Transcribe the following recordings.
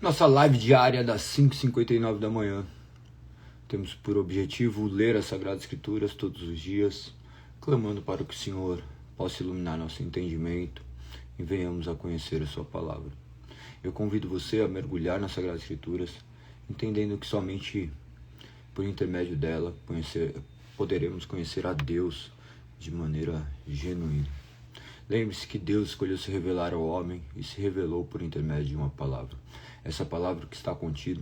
Nossa live diária das 5h59 da manhã. Temos por objetivo ler as Sagradas Escrituras todos os dias, clamando para que o Senhor possa iluminar nosso entendimento e venhamos a conhecer a sua palavra. Eu convido você a mergulhar nas Sagradas Escrituras, entendendo que somente por intermédio dela poderemos conhecer a Deus de maneira genuína. Lembre-se que Deus escolheu se revelar ao homem e se revelou por intermédio de uma palavra. Essa palavra que está contida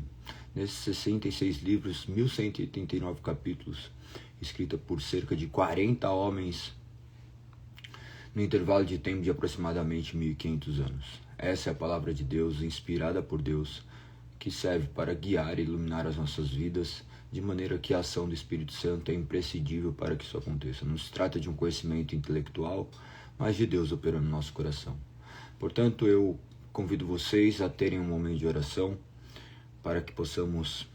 nesses 66 livros, 1189 capítulos, escrita por cerca de 40 homens no intervalo de tempo de aproximadamente 1500 anos. Essa é a palavra de Deus, inspirada por Deus, que serve para guiar e iluminar as nossas vidas, de maneira que a ação do Espírito Santo é imprescindível para que isso aconteça. Não se trata de um conhecimento intelectual, mas de Deus operando no nosso coração. Portanto, eu convido vocês a terem um momento de oração para que possamos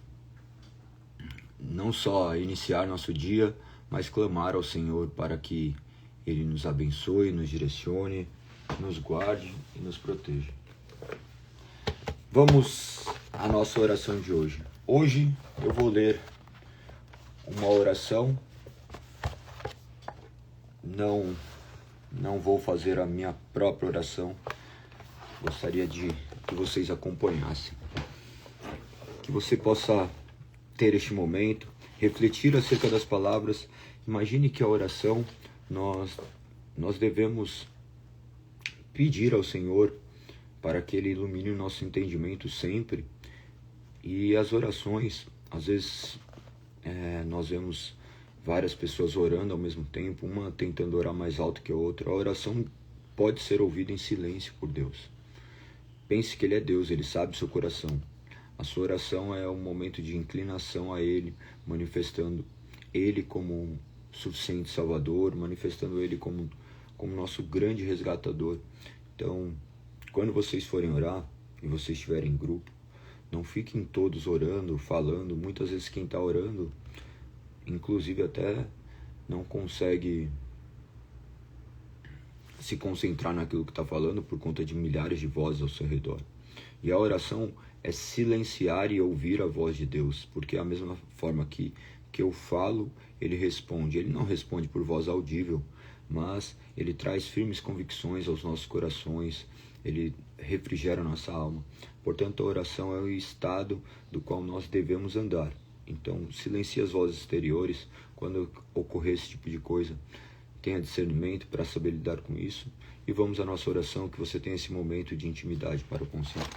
não só iniciar nosso dia, mas clamar ao Senhor para que Ele nos abençoe, nos direcione, nos guarde e nos proteja. Vamos à nossa oração de hoje. Hoje eu vou ler uma oração. Não vou fazer a minha própria oração. Gostaria de que vocês acompanhassem. Que você possa ter este momento, refletir acerca das palavras. Imagine que a oração nós devemos pedir ao Senhor para que Ele ilumine o nosso entendimento sempre. E as orações, às vezes nós vemos várias pessoas orando ao mesmo tempo, uma tentando orar mais alto que a outra. A oração pode ser ouvida em silêncio por Deus. Pense que Ele é Deus, Ele sabe o seu coração. A sua oração é um momento de inclinação a Ele, manifestando Ele como um suficiente Salvador, manifestando Ele como nosso grande resgatador. Então, quando vocês forem orar e vocês estiverem em grupo, não fiquem todos orando, falando. Muitas vezes quem está orando, inclusive até não consegue se concentrar naquilo que está falando por conta de milhares de vozes ao seu redor. E a oração é silenciar e ouvir a voz de Deus, porque é a mesma forma que eu falo, Ele responde. Ele não responde por voz audível, mas Ele traz firmes convicções aos nossos corações, Ele refrigera a nossa alma. Portanto, a oração é o estado do qual nós devemos andar. Então, silencie as vozes exteriores quando ocorrer esse tipo de coisa. Tenha discernimento para saber lidar com isso. E vamos à nossa oração, que você tenha esse momento de intimidade para com o Senhor.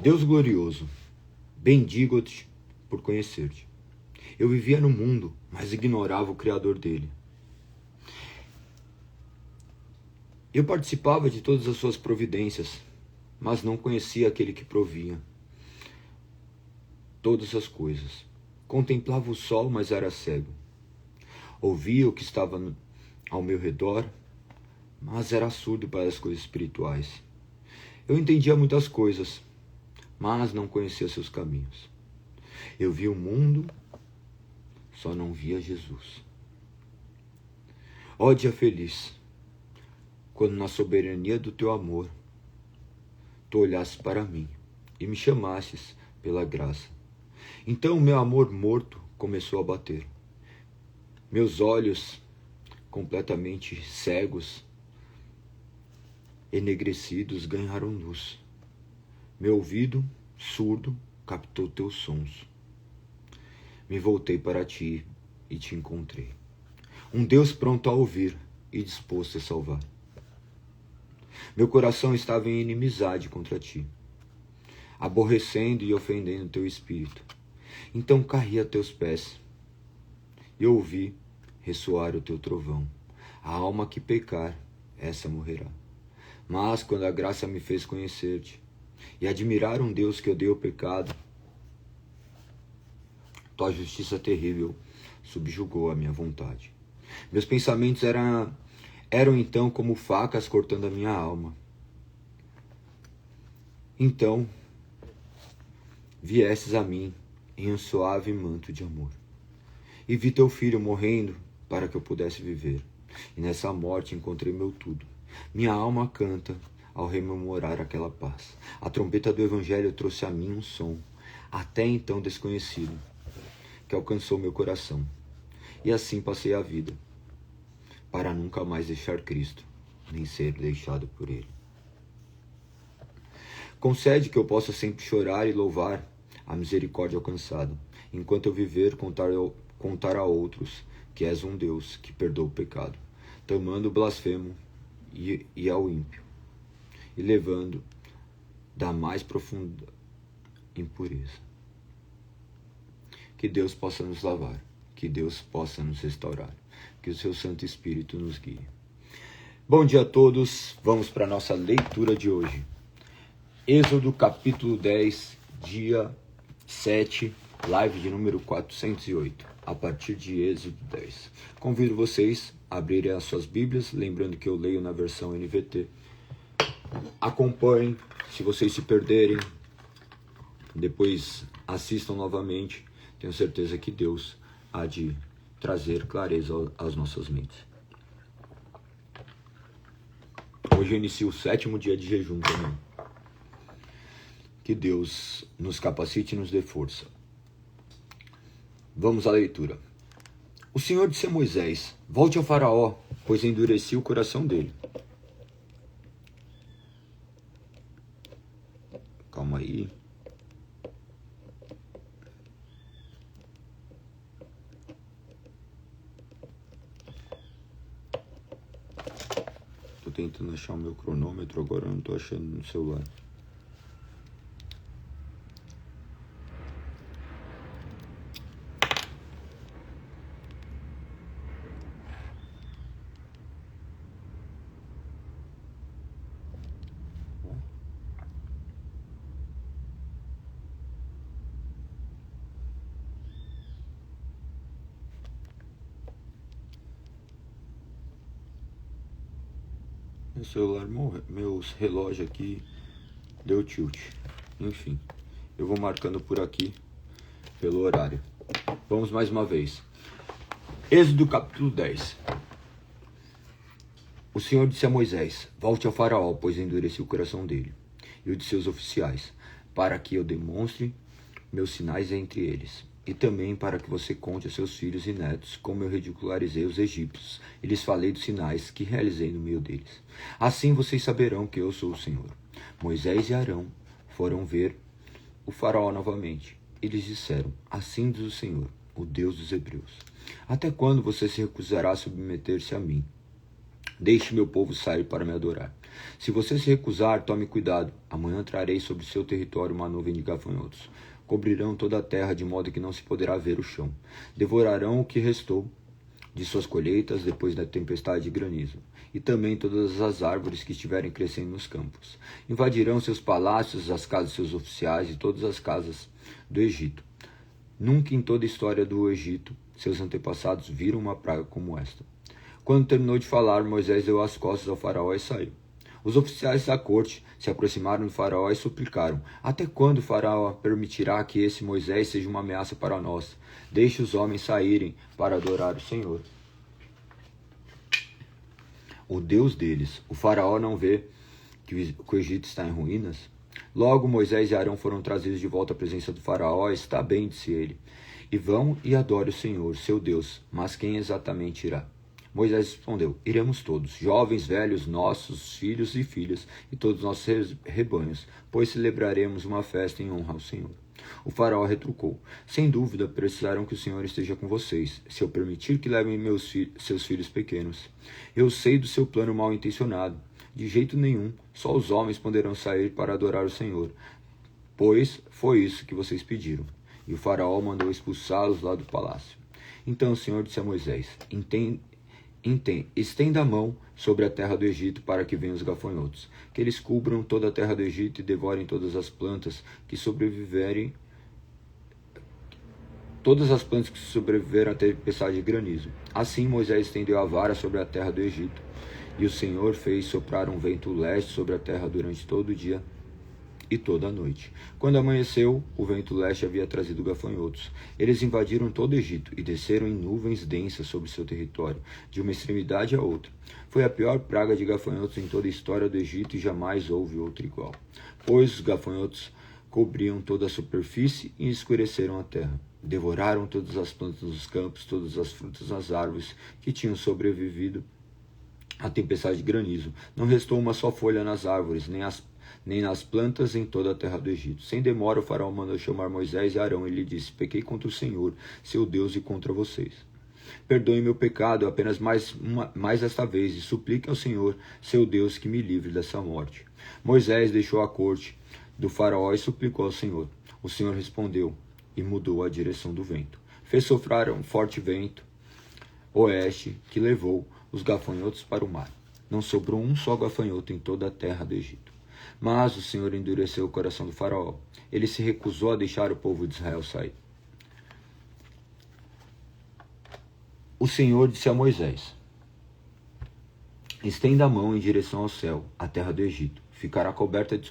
Deus glorioso, bendigo-te por conhecer-te. Eu vivia no mundo, mas ignorava o Criador dele. Eu participava de todas as suas providências, mas não conhecia aquele que provia todas as coisas. Contemplava o sol, mas era cego. Ouvia o que estava ao meu redor, mas era surdo para as coisas espirituais. Eu entendia muitas coisas, mas não conhecia seus caminhos. Eu via o mundo, só não via Jesus. Ó dia feliz, quando na soberania do teu amor, tu olhasses para mim e me chamasses pela graça. Então meu amor morto começou a bater. Meus olhos, completamente cegos, enegrecidos, ganharam luz. Meu ouvido, surdo, captou teus sons. Me voltei para ti e te encontrei. Um Deus pronto a ouvir e disposto a salvar. Meu coração estava em inimizade contra ti, aborrecendo e ofendendo teu espírito. Então caí a teus pés e ouvi ressoar o teu trovão. A alma que pecar, essa morrerá. Mas quando a graça me fez conhecer-te e admirar um Deus que odeia o pecado, tua justiça terrível subjugou a minha vontade. Meus pensamentos eram então como facas cortando a minha alma. Então viestes a mim em um suave manto de amor, e vi teu filho morrendo para que eu pudesse viver. E nessa morte encontrei meu tudo. Minha alma canta ao rememorar aquela paz. A trombeta do Evangelho trouxe a mim um som, até então desconhecido, que alcançou meu coração. E assim passei a vida, para nunca mais deixar Cristo, nem ser deixado por Ele. Concede que eu possa sempre chorar e louvar a misericórdia alcançada, enquanto eu viver contar a outros que és um Deus que perdoa o pecado, tamando o blasfemo e ao ímpio, e levando da mais profunda impureza. Que Deus possa nos lavar, que Deus possa nos restaurar, que o seu Santo Espírito nos guie. Bom dia a todos, vamos para a nossa leitura de hoje. Êxodo capítulo 10, dia 7, live de número 408, a partir de Êxodo 10. Convido vocês a abrirem as suas Bíblias, lembrando que eu leio na versão NVT. Acompanhem, se vocês se perderem, depois assistam novamente. Tenho certeza que Deus há de trazer clareza às nossas mentes. Hoje eu inicio o 7º dia de jejum também. Que Deus nos capacite e nos dê força. Vamos à leitura. O Senhor disse a Moisés: volte ao faraó, pois endureci o coração dele. Calma aí. Tô tentando achar o meu cronômetro, agora eu não tô achando no celular. Meu celular, meus relógios aqui deu tilt. Enfim, eu vou marcando por aqui pelo horário. Vamos mais uma vez. Êxodo capítulo 10. O Senhor disse a Moisés: volte ao faraó, pois endureci o coração dele e o de seus oficiais, para que eu demonstre meus sinais entre eles. E também para que você conte a seus filhos e netos como eu ridicularizei os egípcios e lhes falei dos sinais que realizei no meio deles. Assim vocês saberão que eu sou o Senhor. Moisés e Arão foram ver o faraó novamente. E lhes disseram: assim diz o Senhor, o Deus dos hebreus: até quando você se recusará a submeter-se a mim? Deixe meu povo sair para me adorar. Se você se recusar, tome cuidado. Amanhã trarei sobre seu território uma nuvem de gafanhotos. Cobrirão toda a terra, de modo que não se poderá ver o chão. Devorarão o que restou de suas colheitas depois da tempestade de granizo, e também todas as árvores que estiverem crescendo nos campos. Invadirão seus palácios, as casas de seus oficiais e todas as casas do Egito. Nunca em toda a história do Egito, seus antepassados viram uma praga como esta. Quando terminou de falar, Moisés deu as costas ao faraó e saiu. Os oficiais da corte se aproximaram do faraó e suplicaram: até quando o faraó permitirá que esse Moisés seja uma ameaça para nós? Deixe os homens saírem para adorar o Senhor, o Deus deles. O faraó não vê que o Egito está em ruínas? Logo Moisés e Arão foram trazidos de volta à presença do faraó. Está bem, disse ele, e vão e adore o Senhor, seu Deus. Mas quem exatamente irá? Moisés respondeu: iremos todos, jovens, velhos, nossos filhos e filhas, e todos os nossos rebanhos, pois celebraremos uma festa em honra ao Senhor. O faraó retrucou: sem dúvida precisarão que o Senhor esteja com vocês, se eu permitir que levem seus filhos pequenos. Eu sei do seu plano mal intencionado. De jeito nenhum, só os homens poderão sair para adorar o Senhor, pois foi isso que vocês pediram. E o faraó mandou expulsá-los lá do palácio. Então o Senhor disse a Moisés: estenda a mão sobre a terra do Egito para que venham os gafanhotos, que eles cubram toda a terra do Egito e devorem todas as plantas que sobreviverem à tempestade de granizo. Assim Moisés estendeu a vara sobre a terra do Egito, e o Senhor fez soprar um vento leste sobre a terra durante todo o dia e toda a noite. Quando amanheceu, o vento leste havia trazido gafanhotos. Eles invadiram todo o Egito e desceram em nuvens densas sobre seu território, de uma extremidade à outra. Foi a pior praga de gafanhotos em toda a história do Egito e jamais houve outra igual. Pois os gafanhotos cobriam toda a superfície e escureceram a terra. Devoraram todas as plantas dos campos, todas as frutas das árvores que tinham sobrevivido à tempestade de granizo. Não restou uma só folha nas árvores, nem nas plantas em toda a terra do Egito. Sem demora, o faraó mandou chamar Moisés e Arão e lhe disse: pequei contra o Senhor, seu Deus, e contra vocês. Perdoe meu pecado apenas mais esta vez, e suplique ao Senhor, seu Deus, que me livre dessa morte. Moisés deixou a corte do faraó e suplicou ao Senhor. O Senhor respondeu e mudou a direção do vento. Fez soprar um forte vento oeste que levou os gafanhotos para o mar. Não sobrou um só gafanhoto em toda a terra do Egito. Mas o Senhor endureceu o coração do faraó. Ele se recusou a deixar o povo de Israel sair. O Senhor disse a Moisés: estenda a mão em direção ao céu, a terra do Egito. Ficará coberta de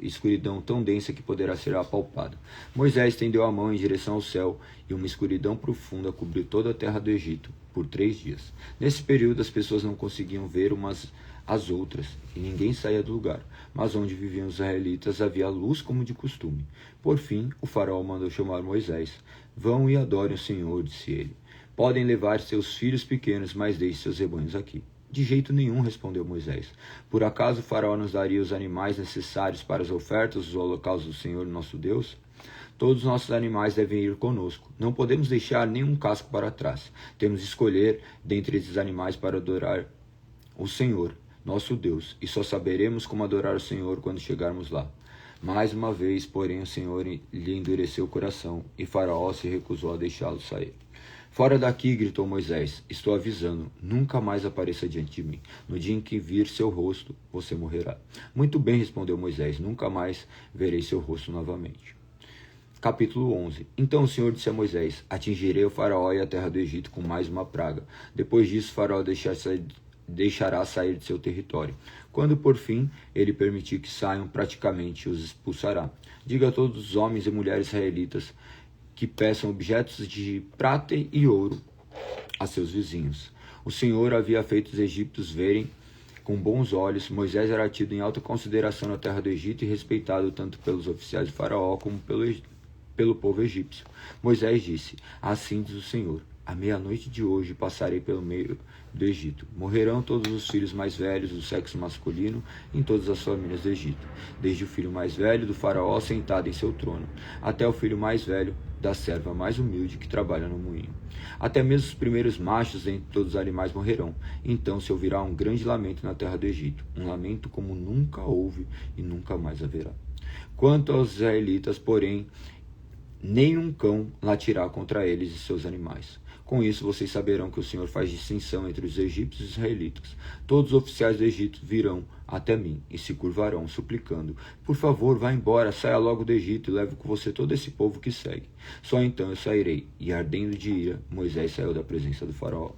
escuridão tão densa que poderá ser apalpada. Moisés estendeu a mão em direção ao céu, e uma escuridão profunda cobriu toda a terra do Egito por 3 dias. Nesse período, as pessoas não conseguiam ver umas às outras, e ninguém saía do lugar. Mas onde viviam os israelitas havia luz como de costume. Por fim, o faraó mandou chamar Moisés. Vão e adorem o Senhor, disse ele. Podem levar seus filhos pequenos, mas deixe seus rebanhos aqui. De jeito nenhum, respondeu Moisés. Por acaso o faraó nos daria os animais necessários para as ofertas dos holocaustos do Senhor nosso Deus? Todos os nossos animais devem ir conosco. Não podemos deixar nenhum casco para trás. Temos de escolher dentre esses animais para adorar o Senhor, nosso Deus, e só saberemos como adorar o Senhor quando chegarmos lá. Mais uma vez, porém, o Senhor lhe endureceu o coração, e Faraó se recusou a deixá-lo sair. Fora daqui, gritou Moisés, estou avisando, nunca mais apareça diante de mim. No dia em que vir seu rosto, você morrerá. Muito bem, respondeu Moisés, nunca mais verei seu rosto novamente. Capítulo 11. Então o Senhor disse a Moisés: atingirei o faraó e a terra do Egito com mais uma praga. Depois disso, o faraó deixará sair de seu território. Quando, por fim, ele permitir que saiam, praticamente os expulsará. Diga a todos os homens e mulheres israelitas que peçam objetos de prata e ouro a seus vizinhos. O Senhor havia feito os egípcios verem com bons olhos. Moisés era tido em alta consideração na terra do Egito e respeitado tanto pelos oficiais de Faraó como pelo povo egípcio. Moisés disse: assim diz o Senhor, à meia-noite de hoje passarei pelo meio do Egito. Morrerão todos os filhos mais velhos do sexo masculino em todas as famílias do Egito, desde o filho mais velho do faraó sentado em seu trono, até o filho mais velho da serva mais humilde que trabalha no moinho. Até mesmo os primeiros machos entre todos os animais morrerão. Então se ouvirá um grande lamento na terra do Egito, um lamento como nunca houve e nunca mais haverá. Quanto aos israelitas, porém, nenhum cão latirá contra eles e seus animais. Com isso, vocês saberão que o Senhor faz distinção entre os egípcios e os israelitas. Todos os oficiais do Egito virão até mim e se curvarão, suplicando: por favor, vá embora, saia logo do Egito e leve com você todo esse povo que segue. Só então eu sairei. E ardendo de ira, Moisés saiu da presença do faraó.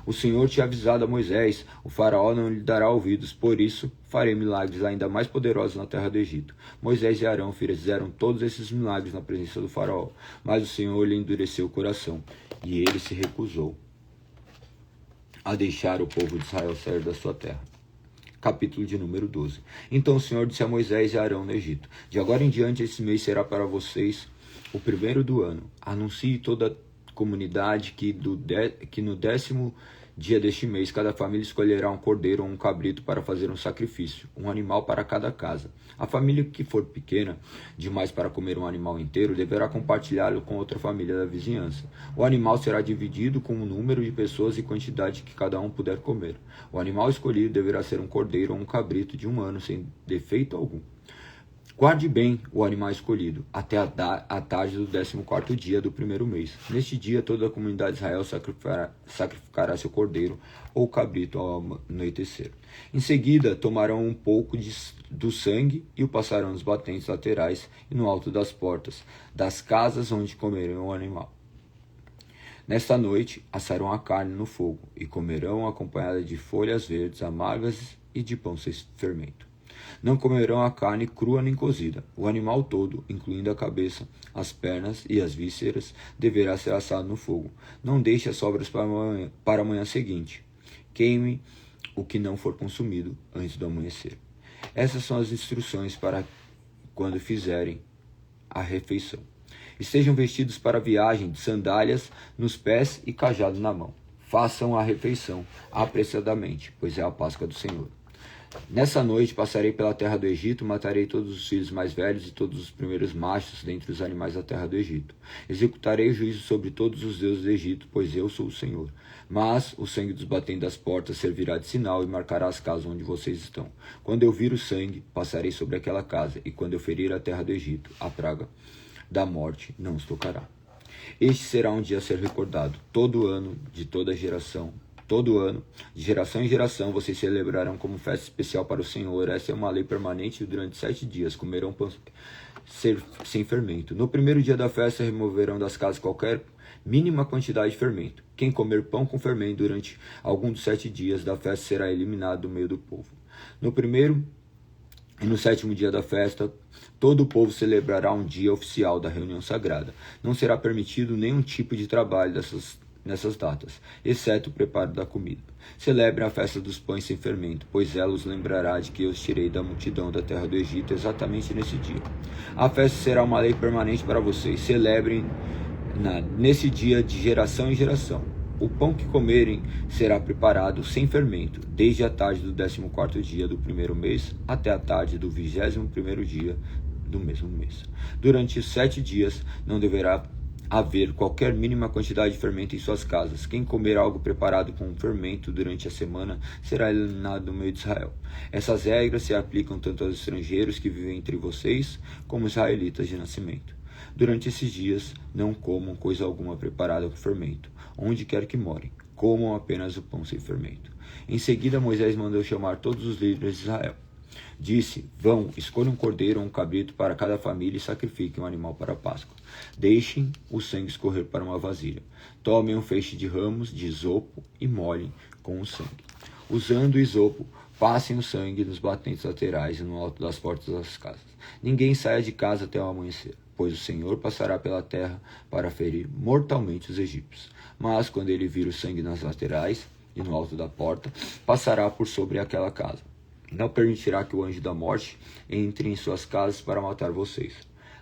O Senhor tinha avisado a Moisés: o faraó não lhe dará ouvidos, por isso farei milagres ainda mais poderosos na terra do Egito. Moisés e Arão fizeram todos esses milagres na presença do faraó, mas o Senhor lhe endureceu o coração, e ele se recusou a deixar o povo de Israel sair da sua terra. Capítulo de número 12. Então o Senhor disse a Moisés e Arão no Egito: de agora em diante esse mês será para vocês o primeiro do ano. Anuncie toda a comunidade que no 10º dia deste mês cada família escolherá um cordeiro ou um cabrito para fazer um sacrifício, um animal para cada casa. A família que for pequena demais para comer um animal inteiro deverá compartilhá-lo com outra família da vizinhança. O animal será dividido com o número de pessoas e quantidade que cada um puder comer. O animal escolhido deverá ser um cordeiro ou um cabrito de 1 ano sem defeito algum. Guarde bem o animal escolhido, até a tarde do 14º dia do primeiro mês. Neste dia, toda a comunidade de Israel sacrificará seu cordeiro ou cabrito ao anoitecer. Em seguida, tomarão um pouco do sangue e o passarão nos batentes laterais e no alto das portas das casas onde comerão o animal. Nesta noite, assarão a carne no fogo e comerão acompanhada de folhas verdes amargas e de pão sem fermento. Não comerão a carne crua nem cozida. O animal todo, incluindo a cabeça, as pernas e as vísceras, deverá ser assado no fogo. Não deixe as sobras para a manhã seguinte. Queime o que não for consumido antes do amanhecer. Essas são as instruções para quando fizerem a refeição. Estejam vestidos para a viagem, de sandálias nos pés e cajado na mão. Façam a refeição apressadamente, pois é a Páscoa do Senhor. Nessa noite passarei pela terra do Egito, matarei todos os filhos mais velhos e todos os primeiros machos dentre os animais da terra do Egito. Executarei o juízo sobre todos os deuses do Egito, pois eu sou o Senhor. Mas o sangue dos batentes das portas servirá de sinal e marcará as casas onde vocês estão. Quando eu vir o sangue, passarei sobre aquela casa, e quando eu ferir a terra do Egito, a praga da morte não os tocará. Este será um dia a ser recordado, todo ano, de toda geração. Todo ano, de geração em geração, vocês celebrarão como festa especial para o Senhor. Essa é uma lei permanente. Durante 7 dias comerão pão sem fermento. No primeiro dia da festa, removerão das casas qualquer mínima quantidade de fermento. Quem comer pão com fermento durante algum dos 7 dias da festa será eliminado do meio do povo. No primeiro e no 7º dia da festa, todo o povo celebrará um dia oficial da reunião sagrada. Não será permitido nenhum tipo de trabalho nessas datas, exceto o preparo da comida. Celebrem a festa dos pães sem fermento, pois ela os lembrará de que eu os tirei da multidão da terra do Egito exatamente nesse dia. A festa será uma lei permanente para vocês. Celebrem nesse dia de geração em geração. O pão que comerem será preparado sem fermento, desde a tarde do 14º dia do primeiro mês até a tarde do 21º dia do mesmo mês. Durante os 7 dias não deverá haver qualquer mínima quantidade de fermento em suas casas. Quem comer algo preparado com fermento durante a semana será eliminado do meio de Israel. Essas regras se aplicam tanto aos estrangeiros que vivem entre vocês, como aos israelitas de nascimento. Durante esses dias, não comam coisa alguma preparada com fermento, onde quer que morem. Comam apenas o pão sem fermento. Em seguida, Moisés mandou chamar todos os líderes de Israel. Disse: vão, escolham um cordeiro ou um cabrito para cada família e sacrifiquem um animal para a Páscoa. Deixem o sangue escorrer para uma vasilha. Tomem um feixe de ramos de isopo e molhem com o sangue. Usando o isopo, passem o sangue nos batentes laterais e no alto das portas das casas. Ninguém saia de casa até o amanhecer, pois o Senhor passará pela terra para ferir mortalmente os egípcios. Mas quando ele vir o sangue nas laterais e no alto da porta, passará por sobre aquela casa. Não permitirá que o anjo da morte entre em suas casas para matar vocês.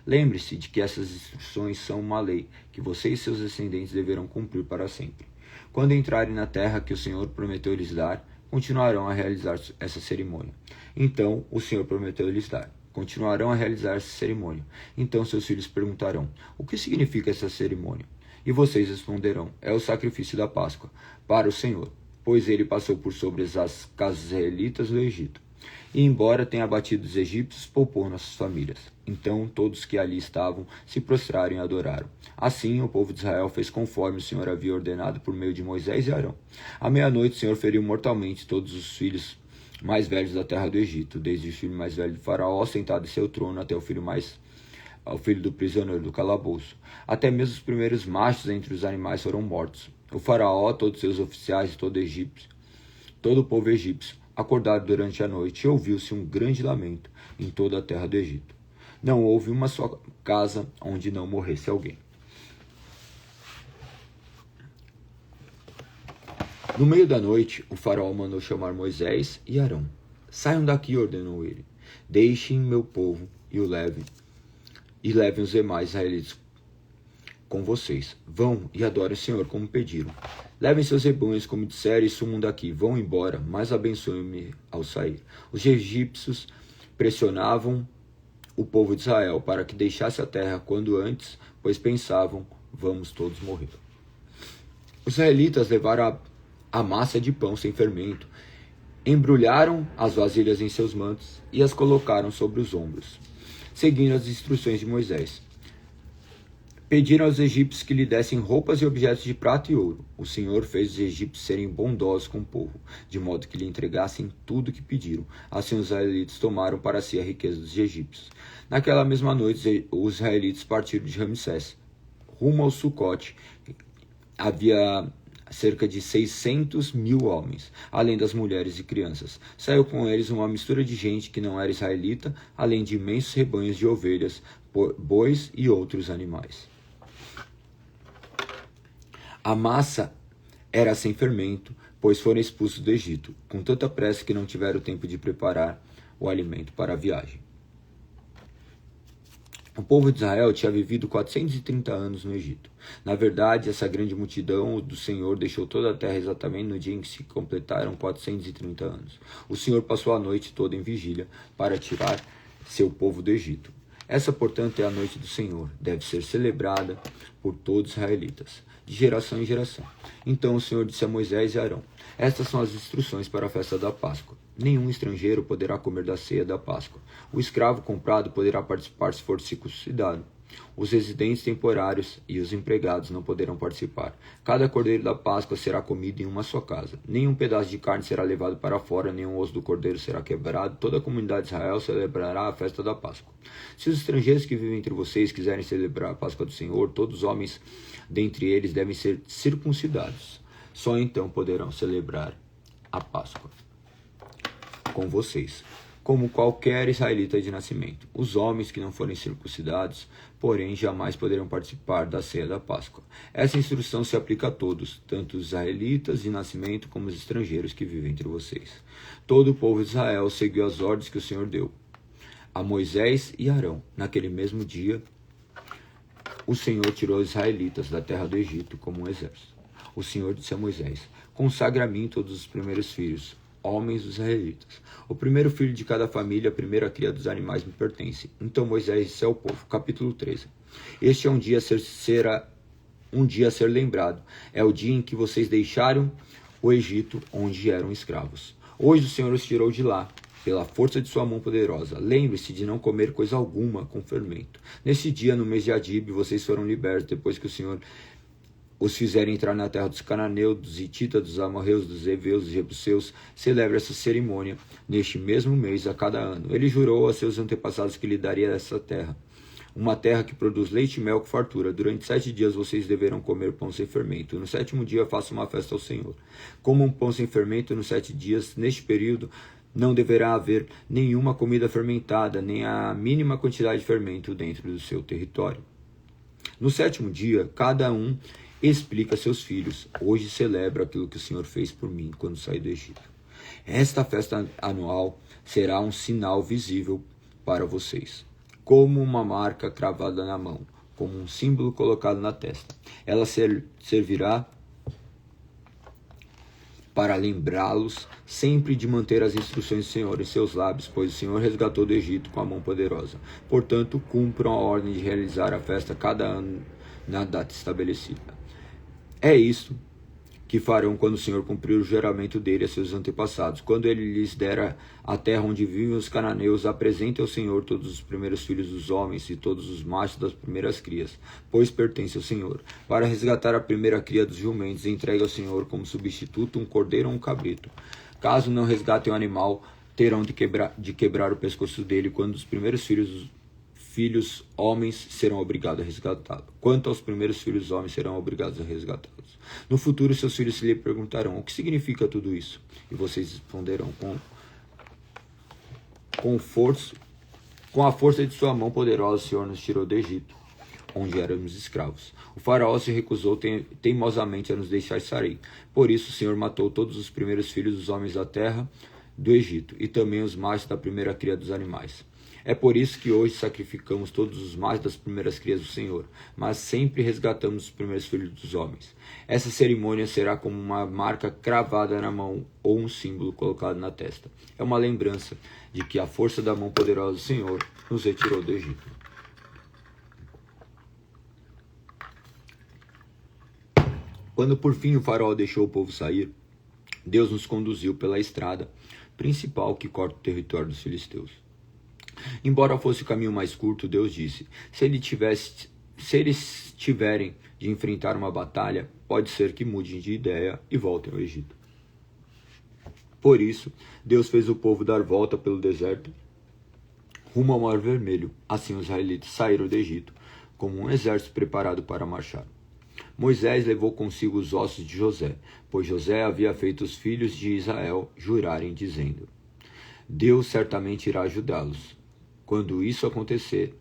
Lembre-se de que essas instruções são uma lei que você e seus descendentes deverão cumprir para sempre. Quando entrarem na terra que o Senhor prometeu lhes dar, continuarão a realizar essa cerimônia. Então o Senhor prometeu lhes dar. Continuarão a realizar essa cerimônia. Então seus filhos perguntarão: o que significa essa cerimônia? E vocês responderão: é o sacrifício da Páscoa para o Senhor, pois ele passou por sobre as casas israelitas do Egito. E embora tenha abatido os egípcios, poupou nossas famílias. Então todos que ali estavam se prostraram e adoraram. Assim o povo de Israel fez conforme o Senhor havia ordenado por meio de Moisés e Arão. À meia-noite o Senhor feriu mortalmente todos os filhos mais velhos da terra do Egito, desde o filho mais velho de Faraó sentado em seu trono até o filho do prisioneiro do calabouço. Até mesmo os primeiros machos entre os animais foram mortos. O Faraó, todos seus oficiais e todo o povo egípcio acordaram durante a noite e ouviu-se um grande lamento em toda a terra do Egito. Não houve uma só casa onde não morresse alguém. No meio da noite, o faraó mandou chamar Moisés e Arão. Saiam daqui, ordenou ele. Deixem meu povo e levem os demais israelitas com vocês. Vão e adorem o Senhor como pediram. Levem seus rebanhos como disseram e sumam daqui. Vão embora, mas abençoem-me ao sair. Os egípcios pressionavam o povo de Israel para que deixasse a terra quando antes, pois pensavam: vamos todos morrer. Os israelitas levaram a massa de pão sem fermento, embrulharam as vasilhas em seus mantos e as colocaram sobre os ombros, seguindo as instruções de Moisés. Pediram aos egípcios que lhe dessem roupas e objetos de prata e ouro. O Senhor fez os egípcios serem bondosos com o povo, de modo que lhe entregassem tudo o que pediram. Assim os israelitas tomaram para si a riqueza dos egípcios. Naquela mesma noite, os israelitas partiram de Ramsés rumo ao Sucote. Havia cerca de 600 mil homens, além das mulheres e crianças. Saiu com eles uma mistura de gente que não era israelita, além de imensos rebanhos de ovelhas, bois e outros animais. A massa era sem fermento, pois foram expulsos do Egito, com tanta pressa que não tiveram tempo de preparar o alimento para a viagem. O povo de Israel tinha vivido 430 anos no Egito. Na verdade, essa grande multidão do Senhor deixou toda a terra exatamente no dia em que se completaram 430 anos. O Senhor passou a noite toda em vigília para tirar seu povo do Egito. Essa, portanto, é a noite do Senhor. Deve ser celebrada por todos os israelitas, de geração em geração. Então o Senhor disse a Moisés e Arão: estas são as instruções para a festa da Páscoa. Nenhum estrangeiro poderá comer da ceia da Páscoa. O escravo comprado poderá participar se for circuncidado. Os residentes temporários e os empregados não poderão participar. Cada cordeiro da Páscoa será comido em uma só casa. Nenhum pedaço de carne será levado para fora, nenhum osso do cordeiro será quebrado. Toda a comunidade de Israel celebrará a festa da Páscoa. Se os estrangeiros que vivem entre vocês quiserem celebrar a Páscoa do Senhor, todos os homens dentre eles devem ser circuncidados. Só então poderão celebrar a Páscoa com vocês, como qualquer israelita de nascimento. Os homens que não forem circuncidados, porém, jamais poderão participar da ceia da Páscoa. Essa instrução se aplica a todos, tanto os israelitas de nascimento como os estrangeiros que vivem entre vocês. Todo o povo de Israel seguiu as ordens que o Senhor deu a Moisés e Arão. Naquele mesmo dia, o Senhor tirou os israelitas da terra do Egito como um exército. O Senhor disse a Moisés: consagra a mim todos os primeiros filhos, homens dos israelitas. O primeiro filho de cada família, a primeira cria dos animais me pertence. Então Moisés disse ao povo, capítulo 13: este é um dia a ser lembrado. É o dia em que vocês deixaram o Egito, onde eram escravos. Hoje o Senhor os tirou de lá, pela força de sua mão poderosa. Lembre-se de não comer coisa alguma com fermento. Nesse dia, no mês de Adib, vocês foram libertos, depois que o Senhor os fizeram entrar na terra dos cananeus, dos hititas, dos amorreus, dos heveus, dos jebuseus. Celebra essa cerimônia neste mesmo mês a cada ano. Ele jurou a seus antepassados que lhe daria essa terra, uma terra que produz leite e mel com fartura. Durante 7 dias vocês deverão comer pão sem fermento. No 7º dia faça uma festa ao Senhor. Comam um pão sem fermento nos 7 dias. Neste período não deverá haver nenhuma comida fermentada, nem a mínima quantidade de fermento dentro do seu território. No 7º dia, cada um explica a seus filhos: hoje celebro aquilo que o Senhor fez por mim quando saí do Egito. Esta festa anual será um sinal visível para vocês, como uma marca cravada na mão, como um símbolo colocado na testa. Ela servirá para lembrá-los sempre de manter as instruções do Senhor em seus lábios, pois o Senhor resgatou do Egito com a mão poderosa. Portanto, cumpram a ordem de realizar a festa cada ano na data estabelecida. É isto que farão quando o Senhor cumprir o juramento dele a seus antepassados. Quando ele lhes der a terra onde vivem os cananeus, apresente ao Senhor todos os primeiros filhos dos homens e todos os machos das primeiras crias, pois pertence ao Senhor. Para resgatar a primeira cria dos jumentos, entregue ao Senhor como substituto um cordeiro ou um cabrito. Caso não resgatem o animal, terão de quebrar o pescoço dele quando os primeiros filhos homens serão obrigados a resgatá-lo. Quanto aos primeiros filhos homens, serão obrigados a resgatá-los. No futuro, seus filhos se lhe perguntarão: o que significa tudo isso? E vocês responderão: com a força de sua mão poderosa, o Senhor nos tirou do Egito, onde éramos escravos. O faraó se recusou teimosamente a nos deixar sair. Por isso o Senhor matou todos os primeiros filhos dos homens da terra do Egito, e também os machos da primeira cria dos animais. É por isso que hoje sacrificamos todos os machos das primeiras crias do Senhor, mas sempre resgatamos os primeiros filhos dos homens. Essa cerimônia será como uma marca cravada na mão ou um símbolo colocado na testa. É uma lembrança de que a força da mão poderosa do Senhor nos retirou do Egito. Quando por fim o faraó deixou o povo sair, Deus nos conduziu pela estrada principal que corta o território dos filisteus. Embora fosse o caminho mais curto, Deus disse: se eles tiverem de enfrentar uma batalha, pode ser que mudem de ideia e voltem ao Egito. Por isso, Deus fez o povo dar volta pelo deserto rumo ao Mar Vermelho. Assim os israelitas saíram do Egito como um exército preparado para marchar. Moisés levou consigo os ossos de José, pois José havia feito os filhos de Israel jurarem, dizendo: Deus certamente irá ajudá-los. Quando isso acontecer,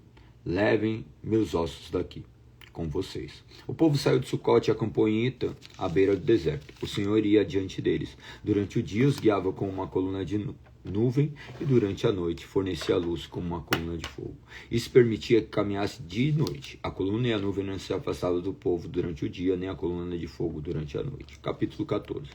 levem meus ossos daqui com vocês. O povo saiu de Sucote e acampou em Etã, à beira do deserto. O Senhor ia diante deles. Durante o dia os guiava com uma coluna de nuvem e durante a noite fornecia luz como uma coluna de fogo. Isso permitia que caminhasse dia e noite. A coluna e a nuvem não se afastavam do povo durante o dia, nem a coluna de fogo durante a noite. Capítulo 14.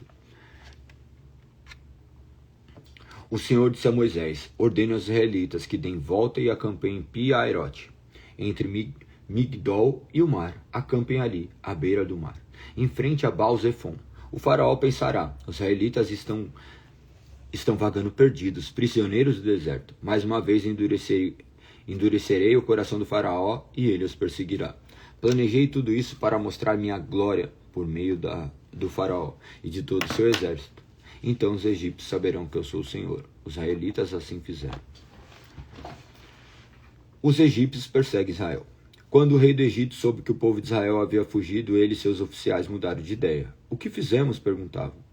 O Senhor disse a Moisés: ordene aos israelitas que deem volta e acampem em Pi-Hahirote, entre Migdol e o mar. Acampem ali, à beira do mar, em frente a Baal-Zephon. O faraó pensará: os israelitas estão vagando perdidos, prisioneiros do deserto. Mais uma vez endurecerei o coração do faraó e ele os perseguirá. Planejei tudo isso para mostrar minha glória por meio do faraó e de todo o seu exército. Então os egípcios saberão que eu sou o Senhor. Os israelitas assim fizeram. Os egípcios perseguem Israel. Quando o rei do Egito soube que o povo de Israel havia fugido, ele e seus oficiais mudaram de ideia. O que fizemos? Perguntavam.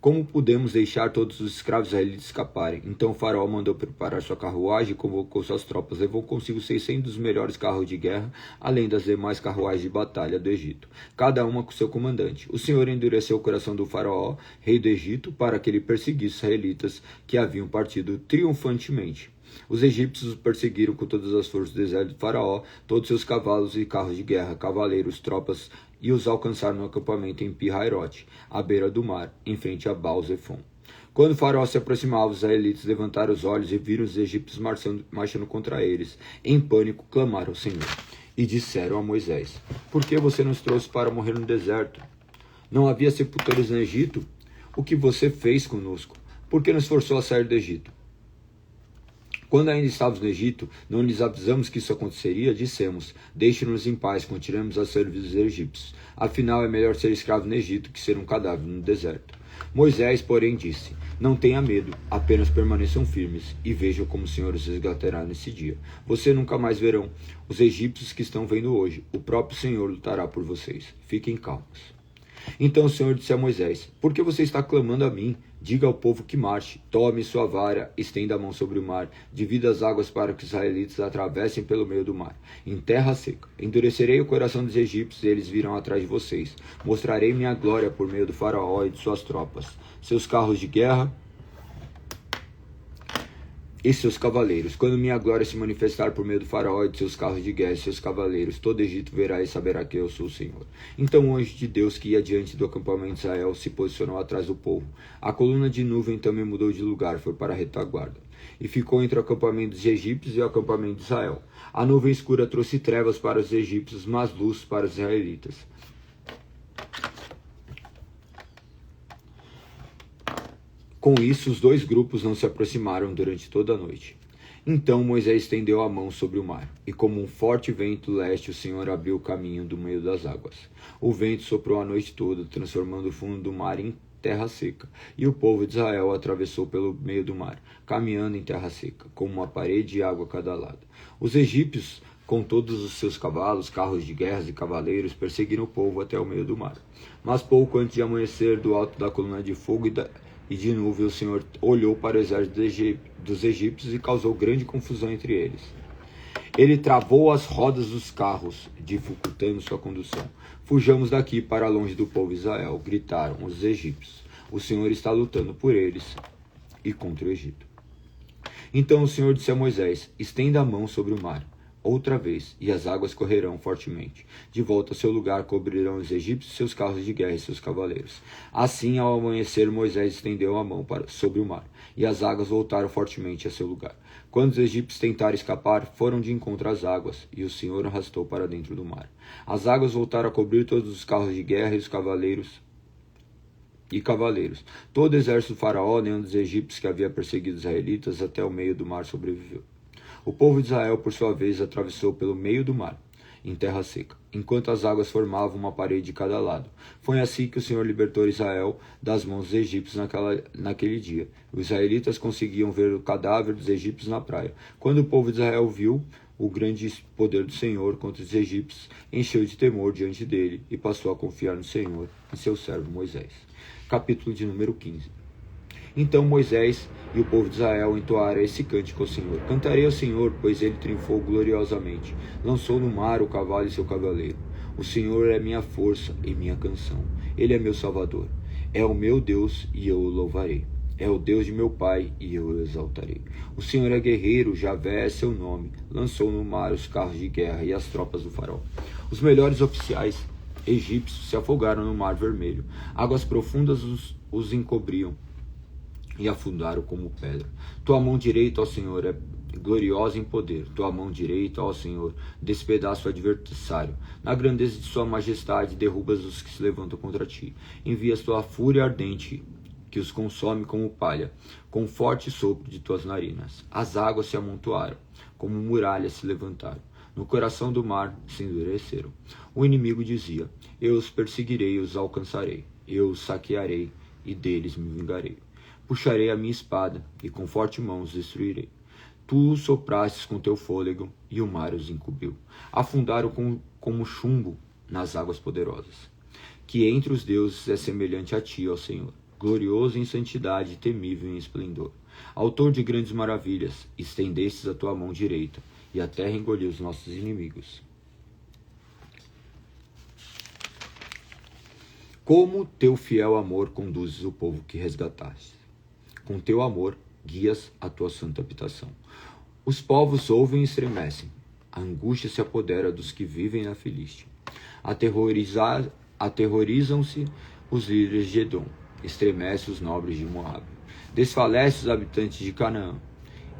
Como pudemos deixar todos os escravos israelitas escaparem? Então o faraó mandou preparar sua carruagem e convocou suas tropas. Levou consigo 600 dos melhores carros de guerra, além das demais carruagens de batalha do Egito, cada uma com seu comandante. O Senhor endureceu o coração do faraó, rei do Egito, para que ele perseguisse os israelitas que haviam partido triunfantemente. Os egípcios os perseguiram com todas as forças do exército do faraó, todos seus cavalos e carros de guerra, cavaleiros, tropas, e os alcançaram no acampamento em Pi-Hahirote, à beira do mar, em frente a Baal-Zephon. Quando o faraó se aproximava, os israelitas levantaram os olhos e viram os egípcios marchando contra eles. Em pânico, clamaram ao Senhor e disseram a Moisés: por que você nos trouxe para morrer no deserto? Não havia sepulturas no Egito? O que você fez conosco? Por que nos forçou a sair do Egito? Quando ainda estávamos no Egito, não lhes avisamos que isso aconteceria? Dissemos: deixe-nos em paz, continuemos a servir os egípcios. Afinal, é melhor ser escravo no Egito que ser um cadáver no deserto. Moisés, porém, disse: não tenha medo, apenas permaneçam firmes e vejam como o Senhor os resgatará nesse dia. Vocês nunca mais verão os egípcios que estão vendo hoje. O próprio Senhor lutará por vocês. Fiquem calmos. Então o Senhor disse a Moisés: por que você está clamando a mim? Diga ao povo que marche, tome sua vara, estenda a mão sobre o mar, divida as águas para que os israelitas atravessem pelo meio do mar, em terra seca. Endurecerei o coração dos egípcios e eles virão atrás de vocês. Mostrarei minha glória por meio do faraó e de suas tropas, seus carros de guerra e seus cavaleiros. Quando minha glória se manifestar por meio do faraó e de seus carros de guerra e seus cavaleiros, todo Egito verá e saberá que eu sou o Senhor. Então o anjo de Deus que ia diante do acampamento de Israel se posicionou atrás do povo. A coluna de nuvem também mudou de lugar, foi para a retaguarda, e ficou entre o acampamento dos egípcios e o acampamento de Israel. A nuvem escura trouxe trevas para os egípcios, mas luz para os israelitas. Com isso, os dois grupos não se aproximaram durante toda a noite. Então Moisés estendeu a mão sobre o mar, e como um forte vento leste, o Senhor abriu o caminho do meio das águas. O vento soprou a noite toda, transformando o fundo do mar em terra seca, e o povo de Israel atravessou pelo meio do mar, caminhando em terra seca, como uma parede de água a cada lado. Os egípcios, com todos os seus cavalos, carros de guerra e cavaleiros, perseguiram o povo até o meio do mar. Mas pouco antes de amanhecer, do alto da coluna de fogo e de nuvem, o Senhor olhou para o exército dos egípcios e causou grande confusão entre eles. Ele travou as rodas dos carros, dificultando sua condução. Fujamos daqui para longe do povo de Israel, gritaram os egípcios. O Senhor está lutando por eles e contra o Egito. Então o Senhor disse a Moisés: estenda a mão sobre o mar outra vez, e as águas correrão fortemente. De volta ao seu lugar cobrirão os egípcios, seus carros de guerra e seus cavaleiros. Assim, ao amanhecer, Moisés estendeu a mão sobre o mar, e as águas voltaram fortemente a seu lugar. Quando os egípcios tentaram escapar, foram de encontro às águas, e o Senhor arrastou para dentro do mar. As águas voltaram a cobrir todos os carros de guerra e os cavaleiros. Todo o exército do faraó, nenhum dos egípcios que havia perseguido os israelitas até o meio do mar sobreviveu. O povo de Israel, por sua vez, atravessou pelo meio do mar, em terra seca, enquanto as águas formavam uma parede de cada lado. Foi assim que o Senhor libertou Israel das mãos dos egípcios naquele dia. Os israelitas conseguiam ver o cadáver dos egípcios na praia. Quando o povo de Israel viu o grande poder do Senhor contra os egípcios encheu de temor diante dele e passou a confiar no Senhor e seu servo Moisés. Capítulo de número 15. Então Moisés e o povo de Israel entoaram esse cântico ao Senhor. Cantarei ao Senhor, pois ele triunfou gloriosamente. Lançou no mar o cavalo e seu cavaleiro. O Senhor é minha força e minha canção. Ele é meu Salvador. É o meu Deus e eu o louvarei. É o Deus de meu pai e eu o exaltarei. O Senhor é guerreiro, Javé é seu nome. Lançou no mar os carros de guerra e as tropas do faraó. Os melhores oficiais egípcios se afogaram no mar vermelho. Águas profundas os encobriam e afundaram como pedra. Tua mão direita, ó Senhor, é gloriosa em poder. Tua mão direita, ó Senhor, despedaça o adversário. Na grandeza de sua majestade, derrubas os que se levantam contra ti. Envias tua fúria ardente, que os consome como palha, com forte sopro de tuas narinas. As águas se amontoaram, como muralhas se levantaram. No coração do mar se endureceram. O inimigo dizia: eu os perseguirei e os alcançarei. Eu os saquearei e deles me vingarei. Puxarei a minha espada e com forte mão os destruirei. Tu soprastes com teu fôlego e o mar os encobriu. Afundaram como chumbo nas águas poderosas. Que entre os deuses é semelhante a ti, ó Senhor, glorioso em santidade e temível em esplendor. Autor de grandes maravilhas, estendestes a tua mão direita, e a terra engoliu os nossos inimigos. Como teu fiel amor conduzes o povo que resgataste. Com teu amor guias a tua santa habitação. Os povos ouvem e estremecem. A angústia se apodera dos que vivem na Filístia. Aterrorizam-se os líderes de Edom. Estremece os nobres de Moabe. Desfalece os habitantes de Canaã.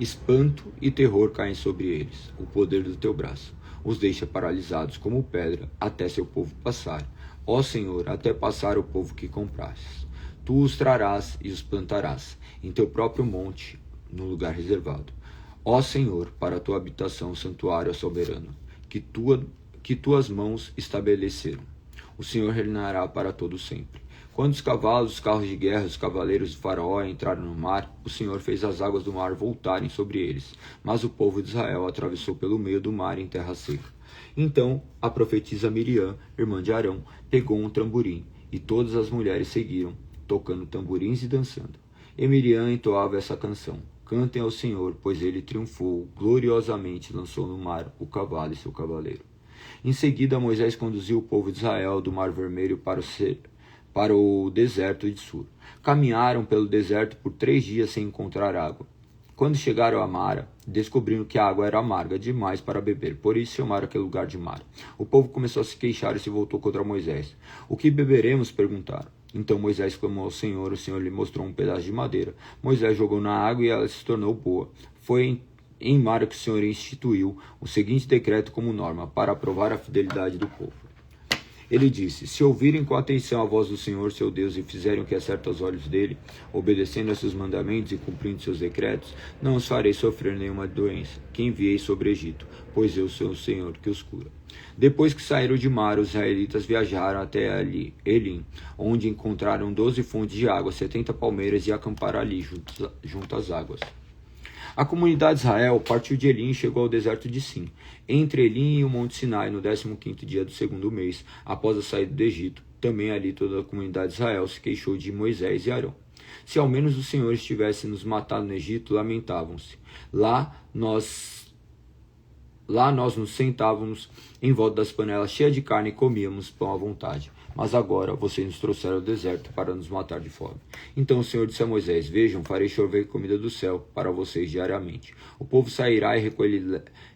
Espanto e terror caem sobre eles. O poder do teu braço os deixa paralisados como pedra até seu povo passar. Ó Senhor, até passar o povo que comprastes. Tu os trarás e os plantarás em teu próprio monte, no lugar reservado. Ó Senhor, para a tua habitação, santuário soberano, que tuas mãos estabeleceram. O Senhor reinará para todo sempre. Quando os cavalos, os carros de guerra, os cavaleiros do faraó entraram no mar, o Senhor fez as águas do mar voltarem sobre eles. Mas o povo de Israel atravessou pelo meio do mar em terra seca. Então a profetisa Miriam, irmã de Arão, pegou um tamborim, e todas as mulheres seguiram, tocando tamborins e dançando. E Miriam entoava essa canção: cantem ao Senhor, pois ele triunfou, gloriosamente lançou no mar o cavalo e seu cavaleiro. Em seguida Moisés conduziu o povo de Israel do Mar Vermelho para o deserto de Sur. Caminharam pelo deserto por 3 dias sem encontrar água. Quando chegaram a Mara, descobriram que a água era amarga demais para beber, por isso chamaram aquele lugar de Mara. O povo começou a se queixar e se voltou contra Moisés. O que beberemos? Perguntaram. Então Moisés clamou ao Senhor, o Senhor lhe mostrou um pedaço de madeira. Moisés jogou na água e ela se tornou boa. Foi em Mara que o Senhor instituiu o seguinte decreto como norma, para provar a fidelidade do povo. Ele disse: se ouvirem com atenção a voz do Senhor, seu Deus, e fizerem o que é certo aos olhos dele, obedecendo a seus mandamentos e cumprindo seus decretos, não os farei sofrer nenhuma doença, que enviei sobre o Egito, pois eu sou o Senhor que os cura. Depois que saíram de Mara, os israelitas viajaram até Elim, onde encontraram 12 fontes de água, 70 palmeiras, e acamparam ali junto às águas. A comunidade de Israel partiu de Elim e chegou ao deserto de Sim, entre Elim e o Monte Sinai, no 15º dia do 2º mês, após a saída do Egito. Também ali toda a comunidade de Israel se queixou de Moisés e Arão. Se ao menos o Senhor estivesse nos matado no Egito, lamentavam-se. Lá nós nos sentávamos em volta das panelas cheias de carne e comíamos pão à vontade. Mas agora vocês nos trouxeram ao deserto para nos matar de fome. Então o Senhor disse a Moisés: vejam, farei chover comida do céu para vocês diariamente. O povo sairá e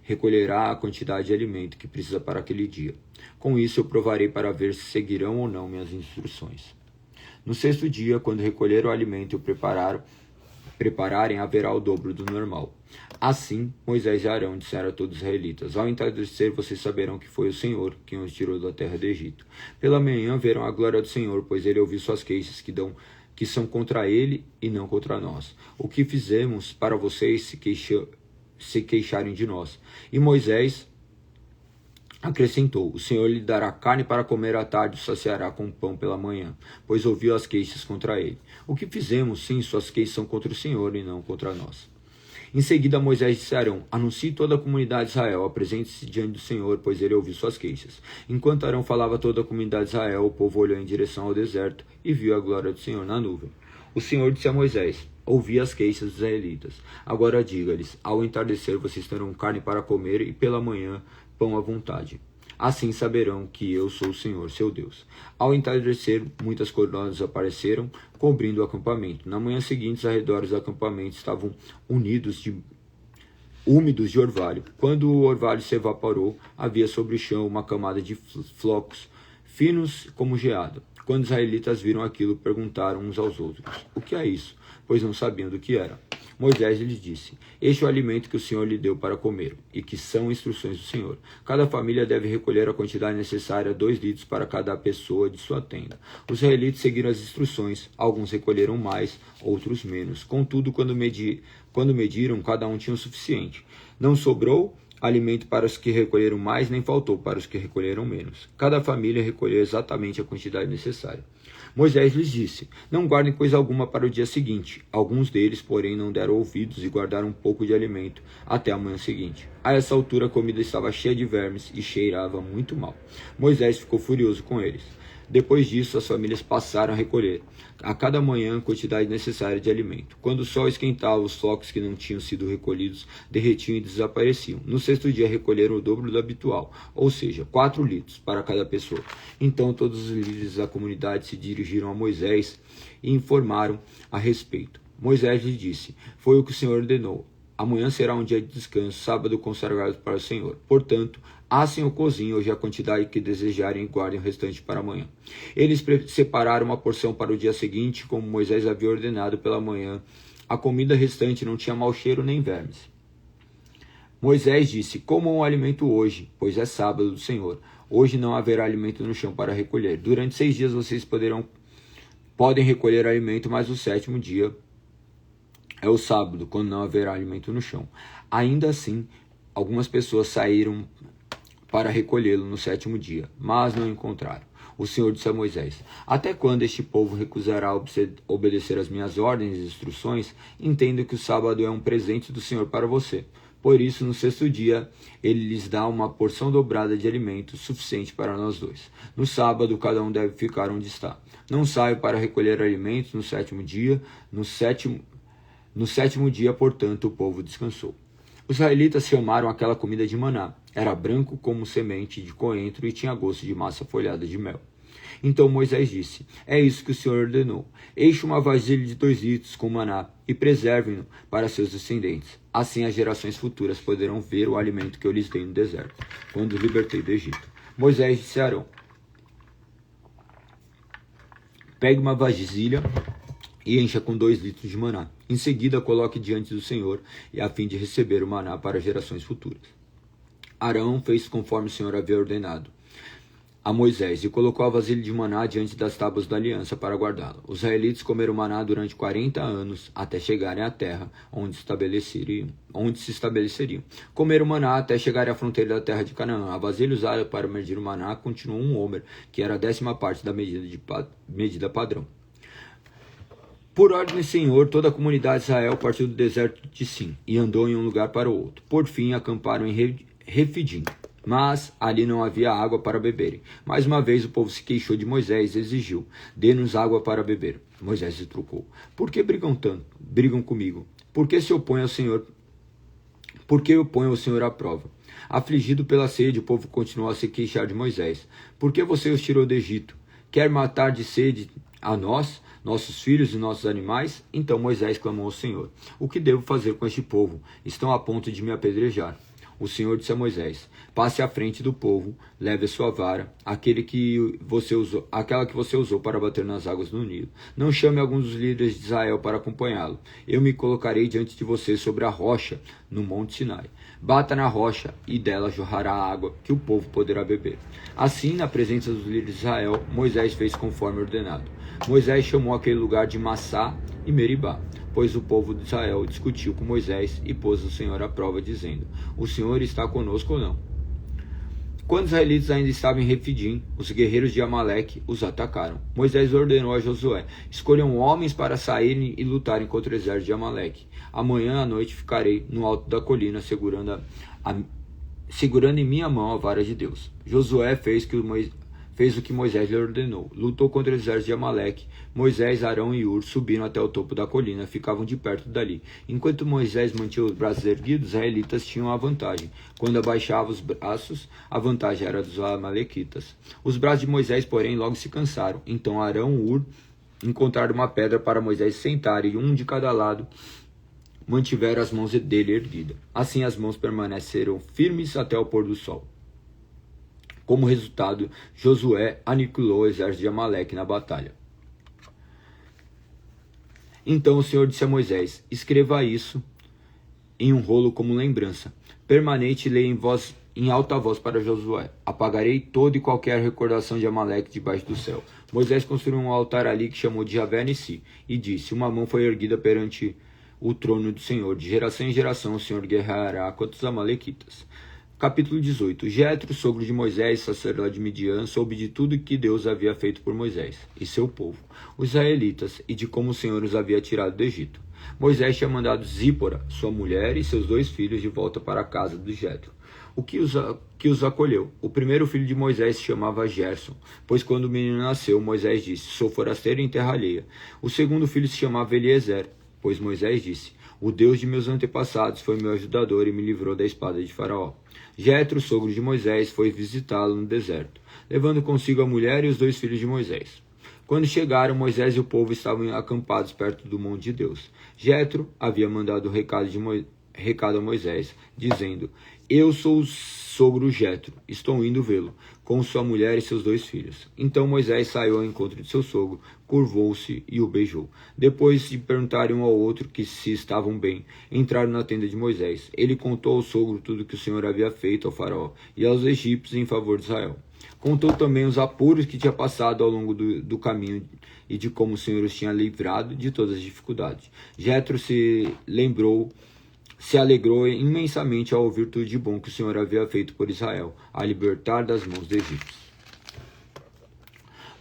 recolherá a quantidade de alimento que precisa para aquele dia. Com isso eu provarei para ver se seguirão ou não minhas instruções. No 6º dia, quando recolheram o alimento e o prepararem, haverá o dobro do normal. Assim, Moisés e Arão disseram a todos os israelitas: ao entardecer vocês saberão que foi o Senhor quem os tirou da terra do Egito. Pela manhã verão a glória do Senhor, pois ele ouviu suas queixas que são contra ele e não contra nós. O que fizemos para vocês se queixarem de nós? E Moisés acrescentou: o Senhor lhe dará carne para comer à tarde e o saciará com pão pela manhã, pois ouviu as queixas contra ele. O que fizemos? Sim, suas queixas são contra o Senhor e não contra nós. Em seguida Moisés disse a Arão: anuncie toda a comunidade de Israel, apresente-se diante do Senhor, pois ele ouviu suas queixas. Enquanto Arão falava a toda a comunidade de Israel, o povo olhou em direção ao deserto e viu a glória do Senhor na nuvem. O Senhor disse a Moisés: ouvi as queixas dos israelitas. Agora diga-lhes: ao entardecer vocês terão carne para comer e pela manhã pão à vontade. Assim saberão que eu sou o Senhor, seu Deus. Ao entardecer, muitas colunas apareceram, cobrindo o acampamento. Na manhã seguinte, os arredores do acampamento estavam úmidos de orvalho. Quando o orvalho se evaporou, havia sobre o chão uma camada de flocos, finos como geada. Quando os israelitas viram aquilo, perguntaram uns aos outros: o que é isso? Pois não sabiam do que era. Moisés lhes disse: este é o alimento que o Senhor lhe deu para comer, e que são instruções do Senhor. Cada família deve recolher a quantidade necessária, 2 litros para cada pessoa de sua tenda. Os israelitas seguiram as instruções, alguns recolheram mais, outros menos. Contudo, quando mediram, cada um tinha o suficiente. Não sobrou alimento para os que recolheram mais, nem faltou para os que recolheram menos. Cada família recolheu exatamente a quantidade necessária. Moisés lhes disse: não guardem coisa alguma para o dia seguinte. Alguns deles, porém, não deram ouvidos e guardaram um pouco de alimento até a manhã seguinte. A essa altura a comida estava cheia de vermes e cheirava muito mal. Moisés ficou furioso com eles. Depois disso, as famílias passaram a recolher a cada manhã a quantidade necessária de alimento. Quando o sol esquentava, os flocos que não tinham sido recolhidos derretiam e desapareciam. No 6º dia, recolheram o dobro do habitual, ou seja, 4 litros para cada pessoa. Então todos os líderes da comunidade se dirigiram a Moisés e informaram a respeito. Moisés lhe disse: foi o que o Senhor ordenou. Amanhã será um dia de descanso, sábado consagrado para o Senhor. Portanto, assem ou cozinhem hoje a quantidade que desejarem e guardem o restante para amanhã. Eles separaram uma porção para o dia seguinte, como Moisés havia ordenado pela manhã. A comida restante não tinha mau cheiro nem vermes. Moisés disse: comam o alimento hoje, pois é sábado do Senhor. Hoje não haverá alimento no chão para recolher. Durante 6 dias vocês podem recolher alimento, mas o 7º dia é o sábado, quando não haverá alimento no chão. Ainda assim, algumas pessoas saíram para recolhê-lo no 7º dia, mas não encontraram. O Senhor disse a Moisés: até quando este povo recusará obedecer às minhas ordens e instruções? Entendo que o sábado é um presente do Senhor para você. Por isso, no 6º dia, ele lhes dá uma porção dobrada de alimento, suficiente para nós dois. No sábado, cada um deve ficar onde está. Não saio para recolher alimentos no 7º dia. No sétimo dia, portanto, o povo descansou. Os israelitas chamaram aquela comida de maná. Era branco como semente de coentro e tinha gosto de massa folhada de mel. Então Moisés disse: é isso que o Senhor ordenou. Enche uma vasilha de 2 litros com maná e preservem-no para seus descendentes. Assim as gerações futuras poderão ver o alimento que eu lhes dei no deserto, quando os libertei do Egito. Moisés disse a Arão: pegue uma vasilha e encha com 2 litros de maná. Em seguida, coloque diante do Senhor, a fim de receber o maná para gerações futuras. Arão fez conforme o Senhor havia ordenado a Moisés e colocou a vasilha de maná diante das tábuas da aliança para guardá-la. Os israelitas comeram maná durante 40 anos, até chegarem à terra onde se estabeleceriam. Comeram maná até chegarem à fronteira da terra de Canaã. A vasilha usada para medir o maná continuou 1 homer, que era a 10ª parte da medida padrão. Por ordem do Senhor, toda a comunidade de Israel partiu do deserto de Sim e andou em um lugar para o outro. Por fim, acamparam em Refidim, mas ali não havia água para beberem. Mais uma vez o povo se queixou de Moisés e exigiu: dê-nos água para beber. Moisés retrucou: por que brigam tanto? Brigam comigo? Por que se opõem ao Senhor? Por que opõem ao Senhor à prova? Afligido pela sede, o povo continuou a se queixar de Moisés: por que você os tirou do Egito? Quer matar de sede a nós, nossos filhos e nossos animais? Então Moisés clamou ao Senhor: o que devo fazer com este povo? Estão a ponto de me apedrejar. O Senhor disse a Moisés: passe à frente do povo, leve a sua vara, aquela que você usou para bater nas águas do Nilo. Não chame alguns dos líderes de Israel para acompanhá-lo. Eu me colocarei diante de você sobre a rocha, no Monte Sinai. Bata na rocha, e dela jorrará a água, que o povo poderá beber. Assim, na presença dos líderes de Israel, Moisés fez conforme ordenado. Moisés chamou aquele lugar de Massá e Meribá, pois o povo de Israel discutiu com Moisés e pôs o Senhor à prova, dizendo: o Senhor está conosco ou não? Quando os israelitas ainda estavam em Refidim, os guerreiros de Amaleque os atacaram. Moisés ordenou a Josué: escolham homens para saírem e lutarem contra o exército de Amaleque. Amanhã à noite ficarei no alto da colina, segurando em minha mão a vara de Deus. Josué fez o que Moisés lhe ordenou. Lutou contra o exército de Amaleque. Moisés, Arão e Hur subiram até o topo da colina, ficavam de perto dali. Enquanto Moisés mantinha os braços erguidos, os israelitas tinham a vantagem. Quando abaixava os braços, a vantagem era dos amalequitas. Os braços de Moisés, porém, logo se cansaram. Então Arão e Hur encontraram uma pedra para Moisés sentar, e um de cada lado mantiveram as mãos dele erguidas. Assim as mãos permaneceram firmes até o pôr do sol. Como resultado, Josué aniquilou o exército de Amaleque na batalha. Então o Senhor disse a Moisés: escreva isso em um rolo como lembrança. Permanente e leia em alta voz para Josué. Apagarei toda e qualquer recordação de Amaleque debaixo do céu. Moisés construiu um altar ali que chamou de Javé Nissi e disse: uma mão foi erguida perante o trono do Senhor. De geração em geração o Senhor guerreará contra os amalequitas. Capítulo 18. Jetro, sogro de Moisés, sacerdote de Midian, soube de tudo que Deus havia feito por Moisés e seu povo, os israelitas, e de como o Senhor os havia tirado do Egito. Moisés tinha mandado Zípora, sua mulher, e seus 2 filhos de volta para a casa de Jetro, o que os acolheu. O primeiro filho de Moisés se chamava Gerson, pois quando o menino nasceu, Moisés disse: sou forasteiro em terra alheia. O segundo filho se chamava Eliezer, pois Moisés disse: o Deus de meus antepassados foi meu ajudador e me livrou da espada de Faraó. Jetro, sogro de Moisés, foi visitá-lo no deserto, levando consigo a mulher e os 2 filhos de Moisés. Quando chegaram, Moisés e o povo estavam acampados perto do monte de Deus. Jetro havia mandado recado a Moisés, dizendo: eu sou o sogro Jetro, estou indo vê-lo, com sua mulher e seus 2 filhos. Então Moisés saiu ao encontro de seu sogro, curvou-se e o beijou. Depois de perguntarem um ao outro que se estavam bem, entraram na tenda de Moisés. Ele contou ao sogro tudo que o Senhor havia feito ao faraó e aos egípcios em favor de Israel. Contou também os apuros que tinha passado ao longo do caminho e de como o Senhor os tinha livrado de todas as dificuldades. Jetro se alegrou imensamente ao ouvir tudo de bom que o Senhor havia feito por Israel, a libertar das mãos dos egípcios.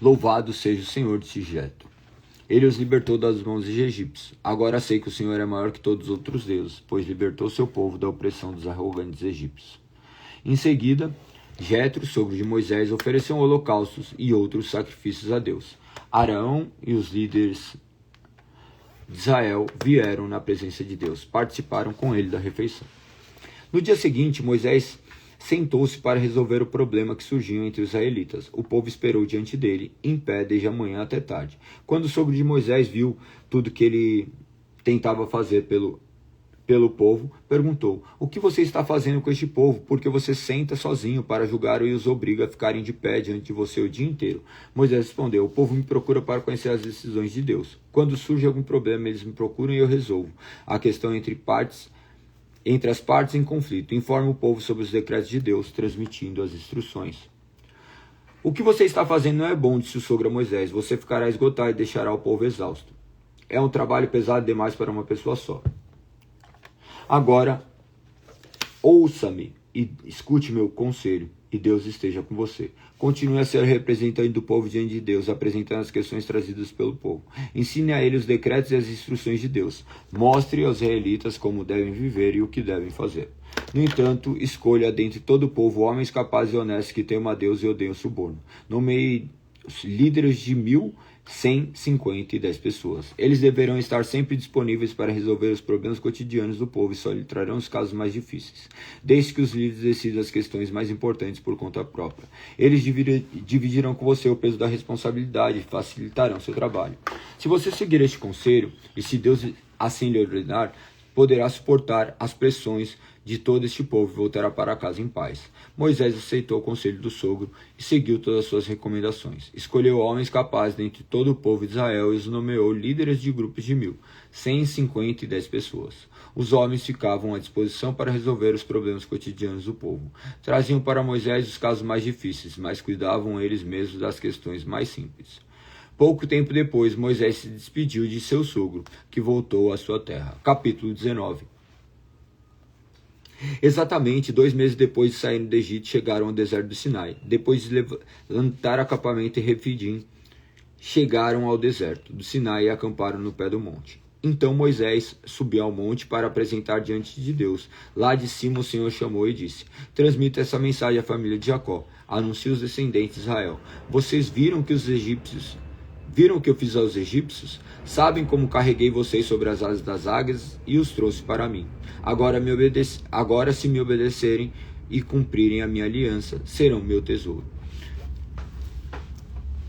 Louvado seja o Senhor, disse Jetro. Ele os libertou das mãos dos egípcios. Agora sei que o Senhor é maior que todos os outros deuses, pois libertou seu povo da opressão dos arrogantes egípcios. Em seguida, Jetro, sogro de Moisés, ofereceu holocaustos e outros sacrifícios a Deus. Arão e os líderes de Israel vieram na presença de Deus, participaram com ele da refeição. No dia seguinte, Moisés sentou-se para resolver o problema que surgiu entre os israelitas. O povo esperou diante dele, em pé, desde a manhã até tarde. Quando o sogro de Moisés viu tudo que ele tentava fazer pelo povo, perguntou: o que você está fazendo com este povo? Porque você senta sozinho para julgar e os obriga a ficarem de pé diante de você o dia inteiro. Moisés respondeu: o povo me procura para conhecer as decisões de Deus. Quando surge algum problema, eles me procuram e eu resolvo a questão entre as partes em conflito. Informo o povo sobre os decretos de Deus, transmitindo as instruções. O que você está fazendo não é bom, disse o sogro a Moisés. Você ficará esgotado e deixará o povo exausto. É um trabalho pesado demais para uma pessoa só. Agora, ouça-me e escute meu conselho, e Deus esteja com você. Continue a ser representante do povo diante de Deus, apresentando as questões trazidas pelo povo. Ensine a ele os decretos e as instruções de Deus. Mostre aos israelitas como devem viver e o que devem fazer. No entanto, escolha dentre todo o povo homens capazes e honestos que temam a Deus e odeiam o suborno. Nomeie líderes de 1.000, 100, 50 e 10 pessoas. Eles deverão estar sempre disponíveis para resolver os problemas cotidianos do povo e só lhe trarão os casos mais difíceis, desde que os líderes decidam as questões mais importantes por conta própria. Eles dividirão com você o peso da responsabilidade e facilitarão seu trabalho. Se você seguir este conselho, e se Deus assim lhe ordenar, poderá suportar as pressões de todo este povo e voltará para casa em paz. Moisés aceitou o conselho do sogro e seguiu todas as suas recomendações. Escolheu homens capazes dentre todo o povo de Israel e os nomeou líderes de grupos de 1.000, 100, 50 e 10 pessoas. Os homens ficavam à disposição para resolver os problemas cotidianos do povo. Traziam para Moisés os casos mais difíceis, mas cuidavam eles mesmos das questões mais simples. Pouco tempo depois, Moisés se despediu de seu sogro, que voltou à sua terra. Capítulo 19. Exatamente 2 meses depois de saírem do Egito, chegaram ao deserto do Sinai. Depois de levantar acampamento em Refidim, chegaram ao deserto do Sinai e acamparam no pé do monte. Então Moisés subiu ao monte para apresentar diante de Deus. Lá de cima o Senhor chamou e disse: transmita essa mensagem à família de Jacó. Anuncie os descendentes de Israel. Vocês viram que o que eu fiz aos egípcios? Sabem como carreguei vocês sobre as asas das águias e os trouxe para mim. Agora se me obedecerem e cumprirem a minha aliança, serão meu tesouro.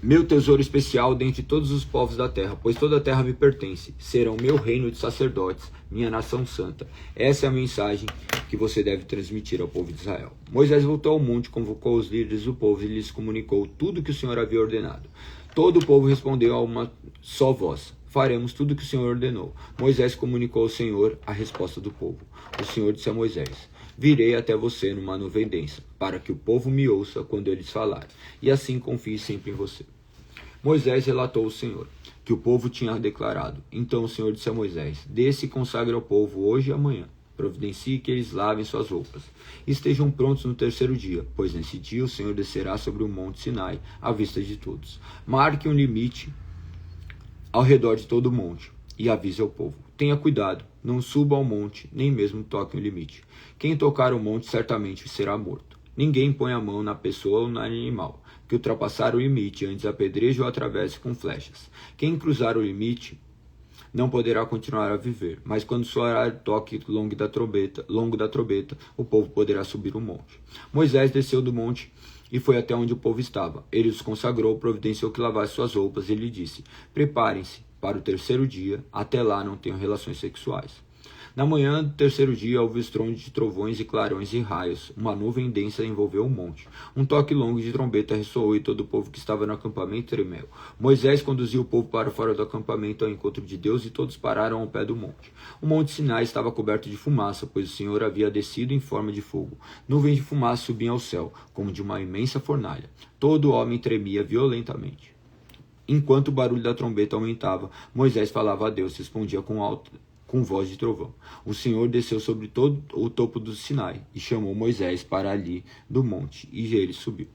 Meu tesouro especial dentre todos os povos da terra, pois toda a terra me pertence. Serão meu reino de sacerdotes, minha nação santa. Essa é a mensagem que você deve transmitir ao povo de Israel. Moisés voltou ao monte, convocou os líderes do povo e lhes comunicou tudo que o Senhor havia ordenado. Todo o povo respondeu a uma só voz: faremos tudo o que o Senhor ordenou. Moisés comunicou ao Senhor a resposta do povo. O Senhor disse a Moisés: virei até você numa nuvem densa, para que o povo me ouça quando eles falarem, e assim confie sempre em você. Moisés relatou ao Senhor que o povo tinha declarado. Então o Senhor disse a Moisés: desce e consagre ao povo hoje e amanhã. Providencie que eles lavem suas roupas. E estejam prontos no 3º dia, pois nesse dia o Senhor descerá sobre o monte Sinai, à vista de todos. Marque um limite ao redor de todo o monte, e avise ao povo: tenha cuidado, não suba ao monte, nem mesmo toque o limite. Quem tocar o monte certamente será morto. Ninguém põe a mão na pessoa ou no animal que ultrapassar o limite, antes apedreje ou atravesse com flechas. Quem cruzar o limite não poderá continuar a viver, mas quando soar o toque longo da trombeta, o povo poderá subir o monte. Moisés desceu do monte e foi até onde o povo estava. Ele os consagrou, providenciou que lavasse suas roupas e lhe disse: preparem-se para o 3º dia, até lá não tenham relações sexuais. Na manhã do 3º dia houve estrondo de trovões e clarões e raios. Uma nuvem densa envolveu o monte. Um toque longo de trombeta ressoou e todo o povo que estava no acampamento tremeu. Moisés conduziu o povo para fora do acampamento ao encontro de Deus e todos pararam ao pé do monte. O monte Sinai estava coberto de fumaça, pois o Senhor havia descido em forma de fogo. Nuvens de fumaça subiam ao céu, como de uma imensa fornalha. Todo homem tremia violentamente. Enquanto o barulho da trombeta aumentava, Moisés falava a Deus, respondia com voz de trovão. O Senhor desceu sobre todo o topo do Sinai e chamou Moisés para ali do monte, e ele subiu.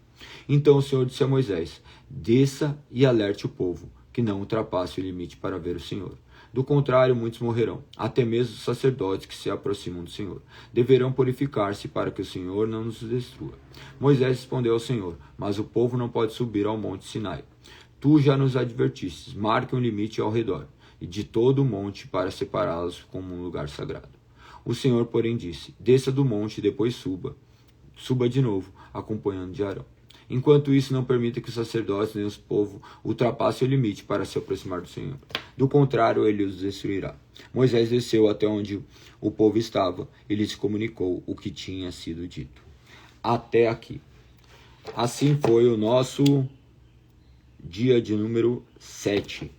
Então o Senhor disse a Moisés: desça e alerte o povo, que não ultrapasse o limite para ver o Senhor. Do contrário, muitos morrerão, até mesmo os sacerdotes que se aproximam do Senhor. Deverão purificar-se para que o Senhor não nos destrua. Moisés respondeu ao Senhor: mas o povo não pode subir ao monte Sinai. Tu já nos advertistes, marque um limite ao redor e de todo o monte para separá-los como um lugar sagrado. O Senhor, porém, disse: desça do monte e depois suba de novo, acompanhando de Arão. Enquanto isso, não permita que os sacerdotes nem os povos ultrapassem o limite para se aproximar do Senhor. Do contrário, ele os destruirá. Moisés desceu até onde o povo estava e lhes comunicou o que tinha sido dito. Até aqui. Assim foi o nosso dia de número 7.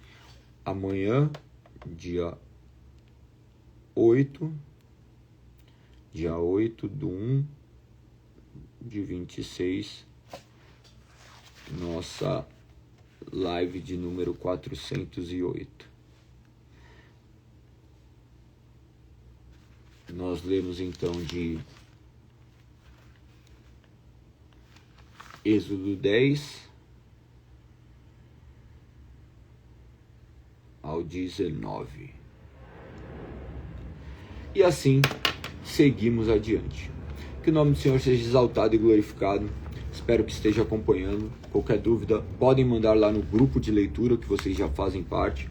Amanhã, dia 8 do 1 de 26, nossa live de número 408. Nós lemos então de Êxodo 10 ao 19. E assim seguimos adiante. Que o nome do Senhor seja exaltado e glorificado. Espero que esteja acompanhando. Qualquer dúvida, podem mandar lá no grupo de leitura que vocês já fazem parte.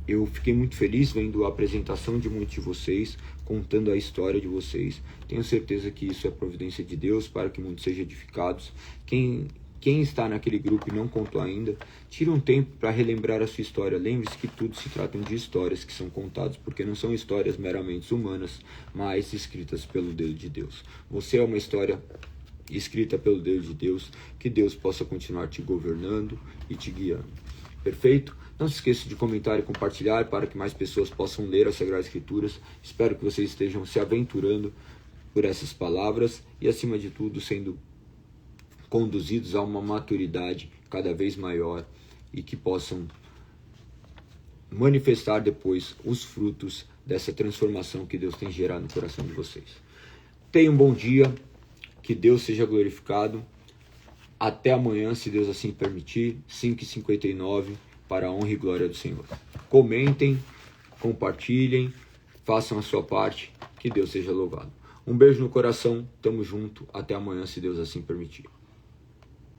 Eu fiquei muito feliz vendo a apresentação de muitos de vocês, contando a história de vocês. Tenho certeza que isso é providência de Deus para que muitos sejam edificados. Quem está naquele grupo e não contou ainda, tire um tempo para relembrar a sua história. Lembre-se que tudo se trata de histórias que são contadas, porque não são histórias meramente humanas, mas escritas pelo dedo de Deus. Você é uma história escrita pelo dedo de Deus, que Deus possa continuar te governando e te guiando. Perfeito? Não se esqueça de comentar e compartilhar para que mais pessoas possam ler as Sagradas Escrituras. Espero que vocês estejam se aventurando por essas palavras e, acima de tudo, sendo conduzidos a uma maturidade cada vez maior e que possam manifestar depois os frutos dessa transformação que Deus tem gerado no coração de vocês. Tenha um bom dia, que Deus seja glorificado. Até amanhã, se Deus assim permitir, 5h59, para a honra e glória do Senhor. Comentem, compartilhem, façam a sua parte, que Deus seja louvado. Um beijo no coração, tamo junto, até amanhã, se Deus assim permitir.